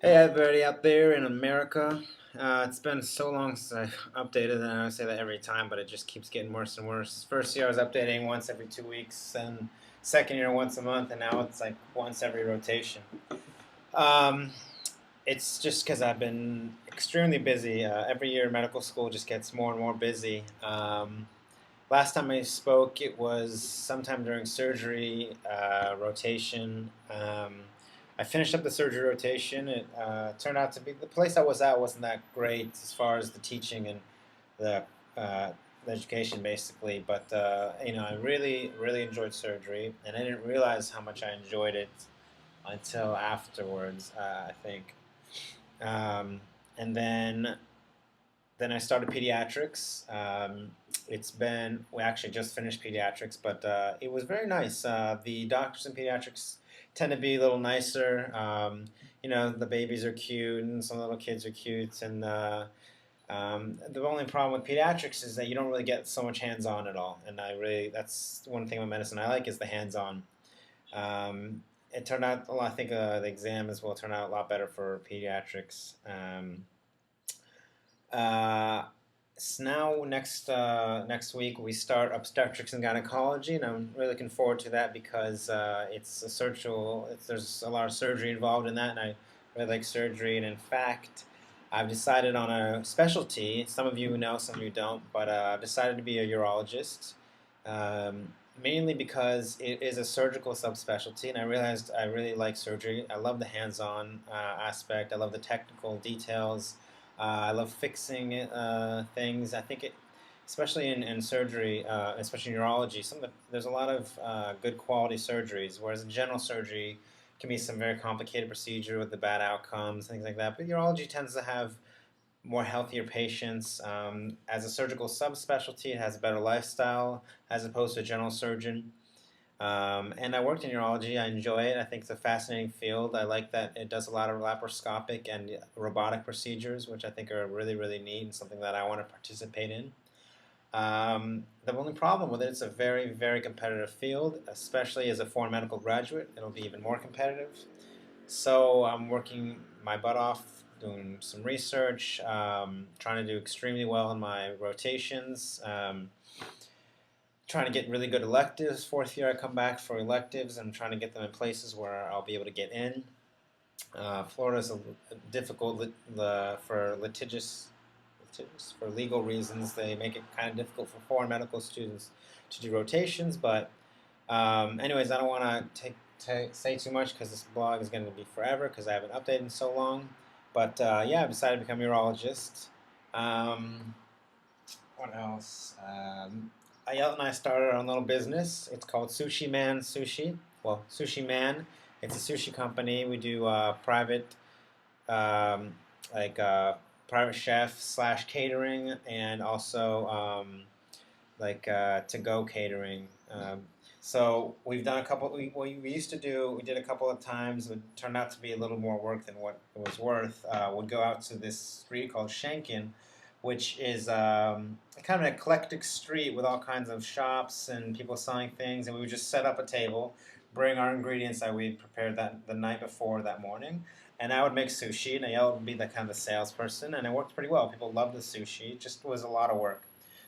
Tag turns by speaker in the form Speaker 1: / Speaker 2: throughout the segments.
Speaker 1: Hey, everybody out there in America. It's been so long since I've updated, and I say that every time, but it just keeps getting worse and worse. First year I was updating once every 2 weeks, and second year once a month, and now it's like once every rotation. Um, it's just because I've been extremely busy. Every year medical school just gets more and more busy. Last time I spoke, it was sometime during surgery rotation. I finished up the surgery rotation. It turned out to be the place I was at wasn't that great as far as the teaching and the, uh, the education, basically. But I really, really enjoyed surgery, and I didn't realize how much I enjoyed it until afterwards. I think, um, and then I started pediatrics. We actually just finished pediatrics, but it was very nice. The doctors in pediatrics tend to be a little nicer. The babies are cute, and some little kids are cute. And the only problem with pediatrics is that you don't really get so much hands-on at all. And that's one thing with medicine I like is the hands-on. It turned out, well, I think the exam as well turned out a lot better for pediatrics. Uh, so now next week we start obstetrics and gynecology, and I'm really looking forward to that because it's a surgical. There's a lot of surgery involved in that, and I really like surgery. And in fact, I've decided on a specialty. Some of you know, some of you don't, but I've decided to be a urologist. Mainly because it is a surgical subspecialty, and I realized I really like surgery. I love the hands-on aspect. I love the technical details. I love fixing things. I think especially in surgery, especially in urology, there's a lot of good quality surgeries, whereas in general surgery can be some very complicated procedure with the bad outcomes, things like that. But urology tends to have more healthier patients. As a surgical subspecialty, it has a better lifestyle as opposed to a general surgeon. And I worked in urology. I enjoy it. I think it's a fascinating field. I like that it does a lot of laparoscopic and robotic procedures, which I think are really, really neat and something that I want to participate in. The only problem with it, it's a very, very competitive field, especially as a foreign medical graduate. It'll be even more competitive. So I'm working my butt off doing some research, trying to do extremely well in my rotations. Trying to get really good electives. Fourth year, I come back for electives. I'm trying to get them in places where I'll be able to get in. Florida's difficult for litigious, for legal reasons. They make it kind of difficult for foreign medical students to do rotations. But anyways, I don't want to say too much because this blog is going to be forever because I haven't updated in so long. But yeah, I've decided to become a urologist. Um, what else? Ayel and I started our own little business. It's called Sushi Man Sushi. Well, Sushi Man. It's a sushi company. We do um, like private chef slash catering, and also to go catering. So we've done a couple. We used to do. We did a couple of times. It turned out to be a little more work than what it was worth. We'd go out to this street called Shankin, which is kind of an eclectic street with all kinds of shops and people selling things, and we would just set up a table, bring our ingredients that we prepared that the night before that morning, and I would make sushi, and I would be the kind of salesperson, and it worked pretty well. People loved the sushi. It just was a lot of work.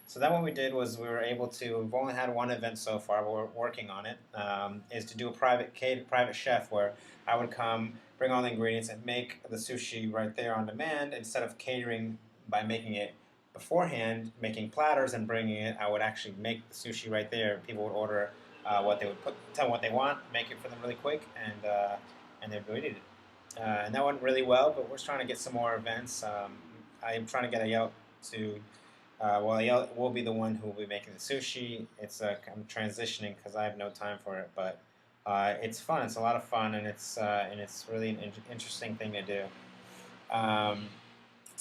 Speaker 1: So then what we did was we were able to. We've only had one event so far, but we're working on it. Is to do a private chef where I would come, bring all the ingredients, and make the sushi right there on demand instead of catering by making it beforehand, making platters and bringing it. I would actually make the sushi right there. People would order what they would tell them what they want, make it for them really quick, and they'd go eat it. And that went really well. But we're trying to get some more events. I'm trying to get a Yelp to. Yelp will be the one who will be making the sushi. I'm transitioning because I have no time for it, but it's fun. It's a lot of fun, and it's really an interesting thing to do. Um,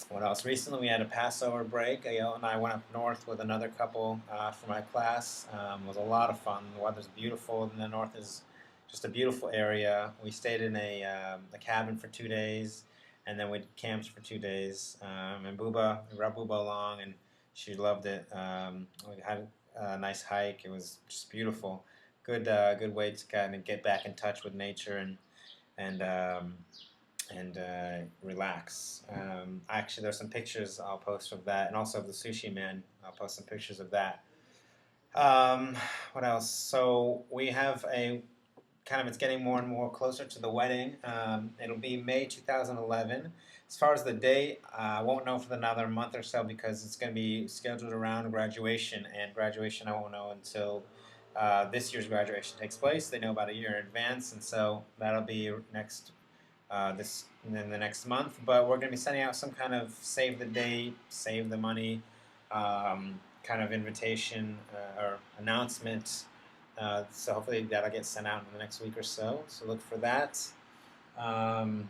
Speaker 1: what else? Recently, we had a Passover break. Ayel and I went up north with another couple for my class. It was a lot of fun. The weather's beautiful, and the north is just a beautiful area. We stayed in a cabin for 2 days, and then we camped for 2 days. And we brought Booba along, and she loved it. We had a nice hike. It was just beautiful. Good way to kind of get back in touch with nature and and relax. Actually, there's some pictures I'll post of that, and also of the Sushi Man. I'll post some pictures of that. Um, what else? So we have a kind of, it's getting more and more closer to the wedding. It'll be May 2011. As far as the date, I won't know for another month or so because it's going to be scheduled around graduation, and graduation I won't know until this year's graduation takes place. They know about a year in advance, and so that'll be next this in the next month. But we're going to be sending out some kind of save the date, save the money kind of invitation or announcement. So hopefully that'll get sent out in the next week or so. So look for that. Um,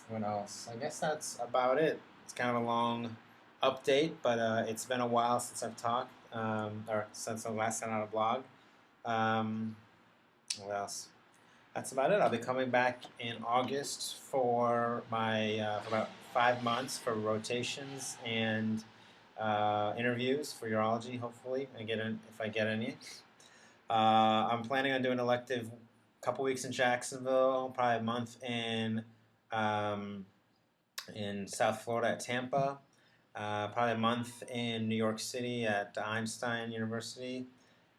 Speaker 1: what else? I guess that's about it. It's kind of a long update, but it's been a while since I've talked, or since I last sent out a blog. Um, what else? That's about it. I'll be coming back in August for my for about 5 months for rotations and interviews for urology. Hopefully, if I get any. I'm planning on doing elective a couple weeks in Jacksonville, probably a month um, in South Florida at Tampa, probably a month in New York City at Einstein University,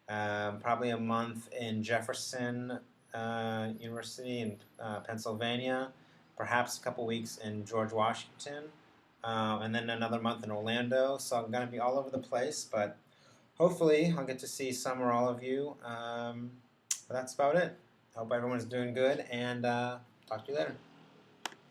Speaker 1: probably a month in Jefferson University in Pennsylvania, perhaps a couple weeks in George Washington, and then another month in Orlando. So I'm going to be all over the place, but hopefully I'll get to see some or all of you. But that's about it. Hope everyone's doing good, and talk to you later.